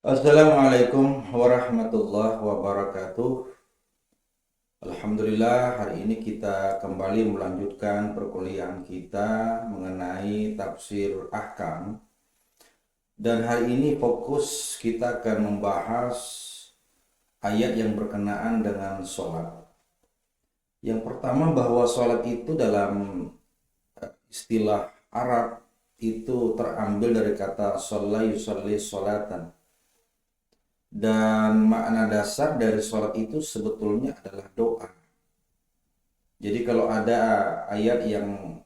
Assalamualaikum warahmatullahi wabarakatuh. Alhamdulillah, hari ini kita kembali melanjutkan perkuliahan kita mengenai tafsir ahkam. Dan hari ini fokus kita akan membahas ayat yang berkenaan dengan sholat. Yang pertama, bahwa sholat itu dalam istilah Arab itu terambil dari kata sholla yusalli sholatan. Dan makna dasar dari sholat itu sebetulnya adalah doa. Jadi kalau ada ayat yang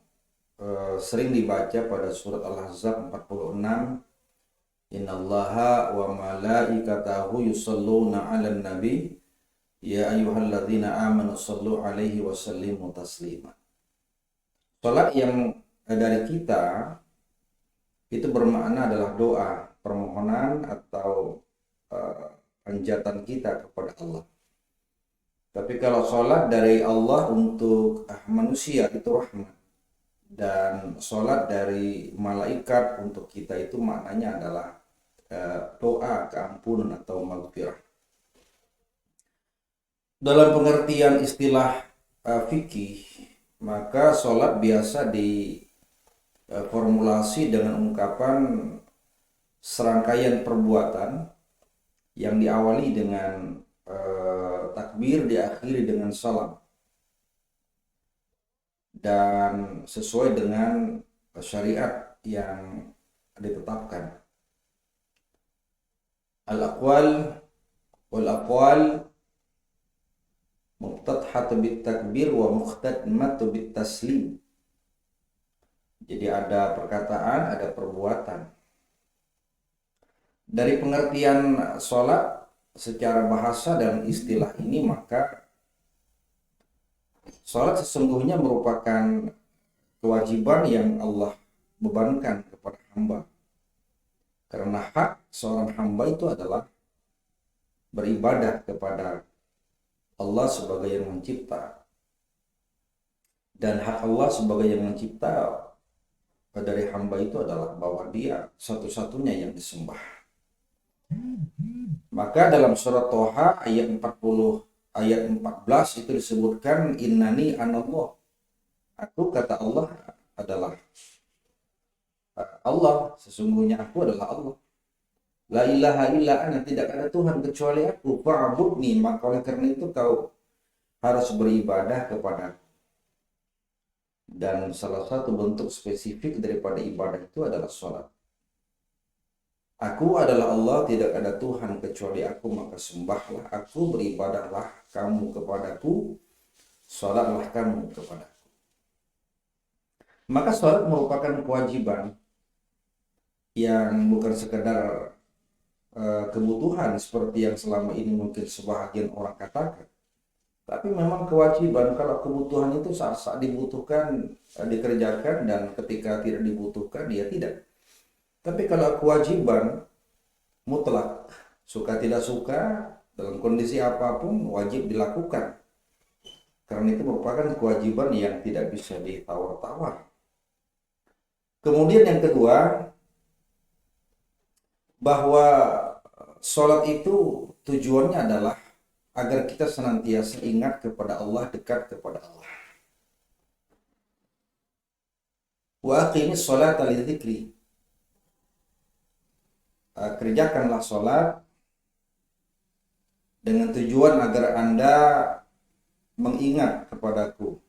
sering dibaca pada surat Al-Ahzab 46, Innallaha wa malaikatahu yusalluna 'alan nabi ya ayyuhalladzina amanu shallu 'alaihi wa sallimu taslima. Salat yang dari kita itu bermakna adalah doa, permohonan atau panjatan kita kepada Allah. Tapi kalau sholat dari Allah untuk manusia itu rahmat, dan sholat dari malaikat untuk kita itu maknanya adalah doa keampunan atau maghfirah. Dalam pengertian istilah fikih, maka sholat biasa diformulasi dengan ungkapan serangkaian perbuatan yang diawali dengan takbir, diakhiri dengan salam, dan sesuai dengan syariat yang ditetapkan. Al-aqwal wal aqwal muqtadhatu bit takbir wa muqtadmatu bit taslim. Jadi ada perkataan, ada perbuatan. Dari pengertian sholat secara bahasa dan istilah ini, maka sholat sesungguhnya merupakan kewajiban yang Allah bebankan kepada hamba. Karena hak seorang hamba itu adalah beribadah kepada Allah sebagai yang mencipta. Dan hak Allah sebagai yang mencipta dari hamba itu adalah bahwa dia satu-satunya yang disembah. Maka dalam surat Toha ayat 40 ayat 14 itu disebutkan innani anallah. Aku, kata Allah, adalah Allah, sesungguhnya aku adalah Allah. La ilaha illa ana, tidak ada Tuhan kecuali aku. Fa'budni, maka oleh karena itu kau harus beribadah kepada. Dan salah satu bentuk spesifik daripada ibadah itu adalah sholat. Aku adalah Allah, tidak ada Tuhan kecuali aku, maka sembahlah aku, beribadahlah kamu kepadaku, sholatlah kamu kepadaku. Maka sholat merupakan kewajiban yang bukan sekedar kebutuhan seperti yang selama ini mungkin sebahagian orang katakan. Tapi memang kewajiban. Kalau kebutuhan itu saat dibutuhkan dikerjakan, dan ketika tidak dibutuhkan dia tidak. Tapi kalau kewajiban mutlak, suka tidak suka, dalam kondisi apapun wajib dilakukan. Karena itu merupakan kewajiban yang tidak bisa ditawar-tawar. Kemudian yang kedua, bahwa sholat itu tujuannya adalah agar kita senantiasa ingat kepada Allah, dekat kepada Allah. Wa aqimis sholata lidzikri. Kerjakanlah sholat dengan tujuan agar Anda mengingat kepadaku.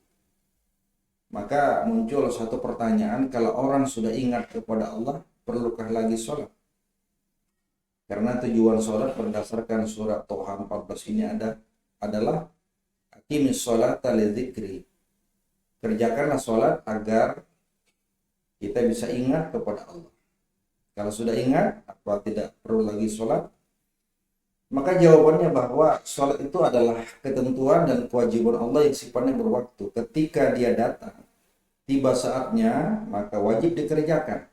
Maka muncul satu pertanyaan, kalau orang sudah ingat kepada Allah, perlukah lagi sholat? Karena tujuan sholat berdasarkan surat Toha 14 ini adalah aqimis sholata lidzikri. Kerjakanlah sholat agar kita bisa ingat kepada Allah. Kalau sudah ingat, apa tidak perlu lagi sholat? Maka jawabannya bahwa sholat itu adalah ketentuan dan kewajiban Allah yang sifatnya berwaktu. Ketika dia datang, tiba saatnya, maka wajib dikerjakan.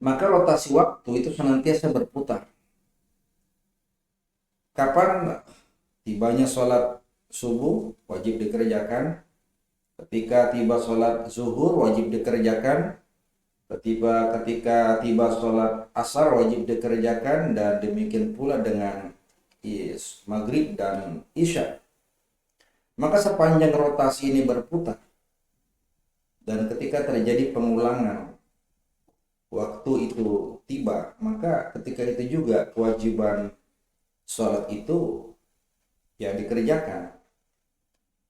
Maka rotasi waktu itu senantiasa berputar. Kapan tibanya sholat subuh, wajib dikerjakan. Ketika tiba sholat zuhur, wajib dikerjakan. Ketika tiba sholat asar wajib dikerjakan, dan demikian pula dengan maghrib dan isya. Maka sepanjang rotasi ini berputar dan ketika terjadi pengulangan waktu itu tiba, maka ketika itu juga kewajiban sholat itu ya dikerjakan.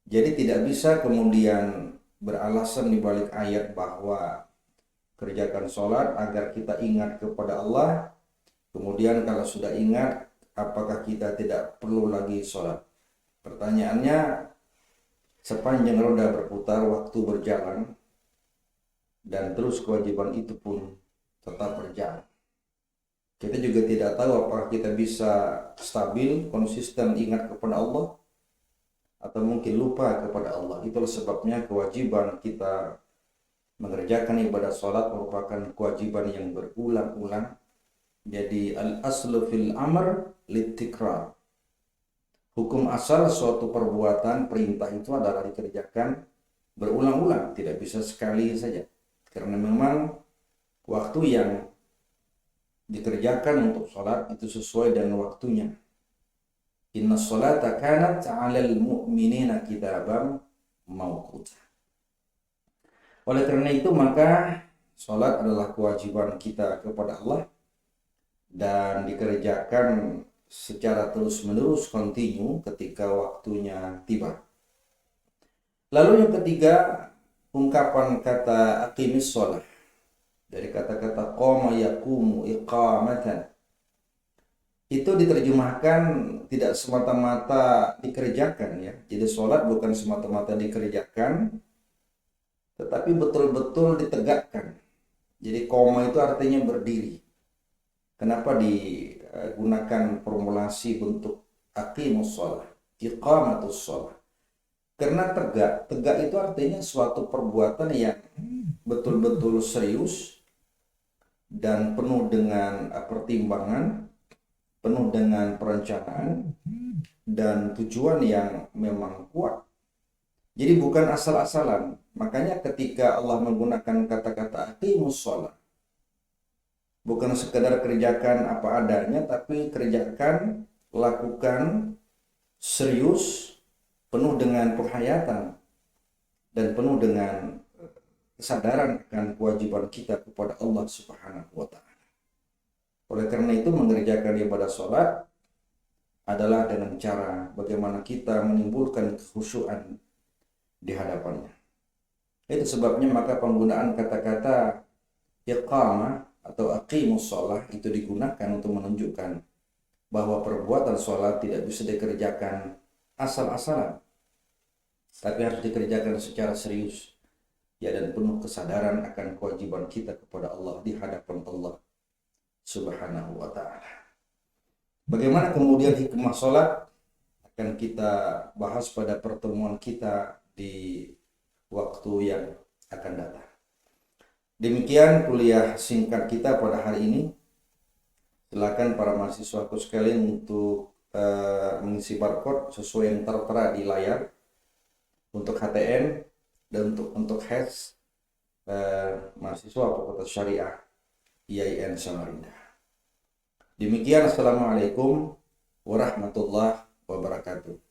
Jadi tidak bisa kemudian beralasan di balik ayat bahwa kerjakan sholat agar kita ingat kepada Allah. Kemudian kalau sudah ingat, apakah kita tidak perlu lagi sholat? Pertanyaannya, sepanjang roda berputar, waktu berjalan, dan terus kewajiban itu pun tetap berjalan. Kita juga tidak tahu apakah kita bisa stabil, konsisten ingat kepada Allah, atau mungkin lupa kepada Allah. Itulah sebabnya kewajiban kita mengerjakan ibadah sholat merupakan kewajiban yang berulang-ulang. Jadi al-aslu fil amr litikrar. Hukum asal suatu perbuatan, perintah itu adalah dikerjakan berulang-ulang, tidak bisa sekali saja. Karena memang waktu yang dikerjakan untuk sholat itu sesuai dengan waktunya. Inna sholata kanat 'alal mu'minina kitaban mawquta. Oleh karena itu maka sholat adalah kewajiban kita kepada Allah dan dikerjakan secara terus-menerus, kontinu ketika waktunya tiba. Lalu yang ketiga, ungkapan kata aqimis sholat. Dari kata-kata qama yaqumu iqamatan. Itu diterjemahkan tidak semata-mata dikerjakan ya. Jadi sholat bukan semata-mata dikerjakan, tetapi betul-betul ditegakkan. Jadi koma itu artinya berdiri. Kenapa digunakan formulasi bentuk aqimus shalah, iqamatus shalah? Karena tegak itu artinya suatu perbuatan yang betul-betul serius dan penuh dengan pertimbangan, penuh dengan perencanaan dan tujuan yang memang kuat. Jadi bukan asal-asalan. Makanya ketika Allah menggunakan kata-kata aqimus shalah, bukan sekedar kerjakan apa adanya, tapi kerjakan, lakukan serius, penuh dengan penghayatan dan penuh dengan kesadaran akan kewajiban kita kepada Allah Subhanahu wa taala. Oleh karena itu mengerjakan ibadah sholat adalah dengan cara bagaimana kita menimbulkan kekhusyuan di hadapannya. Itu sebabnya maka penggunaan kata-kata iqamah atau aqimus shalah itu digunakan untuk menunjukkan bahwa perbuatan sholat tidak bisa dikerjakan asal-asalan, tapi harus dikerjakan secara serius ya, dan penuh kesadaran akan kewajiban kita kepada Allah di hadapan Allah Subhanahu wa taala. Bagaimana kemudian hikmah sholat akan kita bahas pada pertemuan kita di waktu yang akan datang. Demikian kuliah singkat kita pada hari ini. Silakan para mahasiswaku sekalian untuk mengisi barcode sesuai yang tertera di layar untuk HTN dan untuk HES mahasiswa Fakultas Syariah IAIN Samarinda. Demikian, assalamualaikum warahmatullahi wabarakatuh.